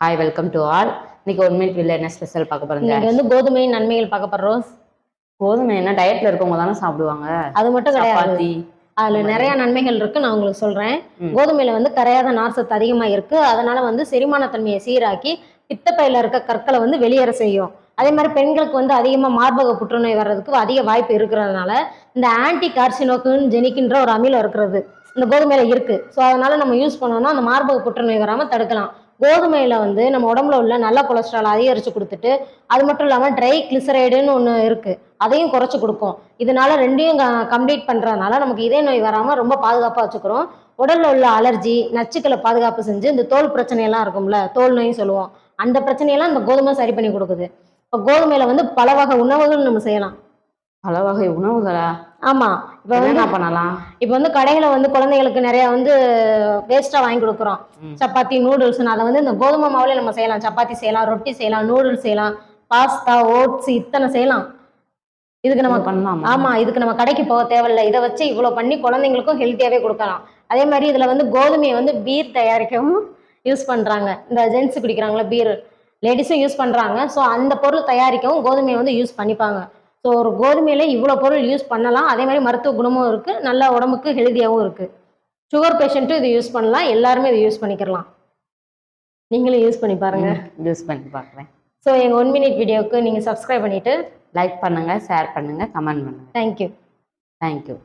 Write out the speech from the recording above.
Hi, welcome to all. இன்னைக்கு 1 minute வீடியோல என்ன ஸ்பெஷல் பார்க்க போறோம்? இன்னைக்கு வந்து கோதுமை நன்மைகள் பார்க்க போறோம். கோதுமை என்ன டயட்ல இருக்கவங்க தானே சாப்பிடுவாங்க. அது மட்டும் கிடையாது, சப்பாத்தி அதுல நிறைய நன்மைகள் இருக்கு. நான் உங்களுக்கு சொல்றேன். கோதுமையில வந்து கரையாத நார்சத்து அதிகமா இருக்கு. அதனால வந்து செரிமான தன்மையை சீராக்கி பித்தப்பையில இருக்க கற்களை வந்து வெளியேற செய்யும். அதே மாதிரி பெண்களுக்கு வந்து அதிகமா மார்பக புற்றுநோய் வர்றதுக்கு அதிக வாய்ப்பு இருக்கிறதுனால இந்த ஆன்டி கார்சினோகின் ஜெனிக்கின்ற ஒரு அமிலம் இருக்கிறது இந்த கோதுமையில இருக்கு. ஸோ அதனால நம்ம யூஸ் பண்ணோம்னா அந்த மார்பக புற்றுநோய் வராம தடுக்கலாம். கோதுமையில வந்து நம்ம உடம்புல உள்ள நல்ல கொலஸ்ட்ரால் அதிகரிச்சு கொடுத்துட்டு, அது மட்டும் இல்லாம ட்ரை கிளிசரைடுன்னு ஒன்று இருக்கு, அதையும் குறைச்சு கொடுக்கும். இதனால ரெண்டையும் கம்ப்ளீட் பண்றதுனால நமக்கு இதய நோய் வராம ரொம்ப பாதுகாப்பா வச்சுக்கிறோம். உடல்ல உள்ள அலர்ஜி நச்சுக்களை பாதுகாப்பு செஞ்சு இந்த தோல் பிரச்சனையெல்லாம் இருக்கும்ல, தோல் நோயும் சொல்லுவோம், அந்த பிரச்சனையெல்லாம் இந்த கோதுமை சரி பண்ணி கொடுக்குது. இப்போ கோதுமையில வந்து பல வகை உணவுகள் நம்ம செய்யலாம். பல வகை உணவுகளா? ஆமா. இப்போ என்ன பண்ணலாம்? இப்போ வந்து கடைகளை வந்து குழந்தைகளுக்கு நிறைய வந்து வேஸ்டா வாங்கி கொடுக்குறோம். சப்பாத்தி நூடுல்ஸ்னு அதை வந்து இந்த கோதுமை மாவுல நம்ம செய்யலாம். சப்பாத்தி செய்யலாம், ரொட்டி செய்யலாம், நூடுல்ஸ் செய்யலாம், பாஸ்தா ஓட்ஸ் இத்தனை செய்யலாம். இதுக்கு நம்ம பண்ணலாம். ஆமா, இதுக்கு நம்ம கடைக்கு போக தேவையில்லை. இதை வச்சு இவ்வளவு பண்ணி குழந்தைங்களுக்கும் ஹெல்த்தியாவே கொடுக்கலாம். அதே மாதிரி இதுல வந்து கோதுமையை வந்து பீர் தயாரிக்கவும் யூஸ் பண்றாங்க. இந்த ஜென்ஸ் குடிக்கிறாங்களா பீர், லேடிஸும் யூஸ் பண்றாங்க. ஸோ அந்த பொருள் தயாரிக்கவும் கோதுமையை வந்து யூஸ் பண்ணிப்பாங்க. ஸோ ஒரு கோதுமையில இவ்வளோ பொருள் யூஸ் பண்ணலாம். அதே மாதிரி மருத்துவ குணமும் இருக்கு, நல்ல உடம்புக்கு ஹெல்த்தியாகவும் இருக்கு. சுகர் பேஷண்ட்டும் இது யூஸ் பண்ணலாம், எல்லாருமே இதை யூஸ் பண்ணிக்கலாம். நீங்களும் யூஸ் பண்ணி பாருங்க. யூஸ் பண்ணி பார்க்குறேன். ஸோ எங்கள் 1 மினிட் வீடியோவுக்கு நீங்கள் சப்ஸ்கிரைப் பண்ணிட்டு லைக் பண்ணுங்க, ஷேர் பண்ணுங்க, கமெண்ட் பண்ணுங்க. தேங்க்யூ. தேங்க்யூ.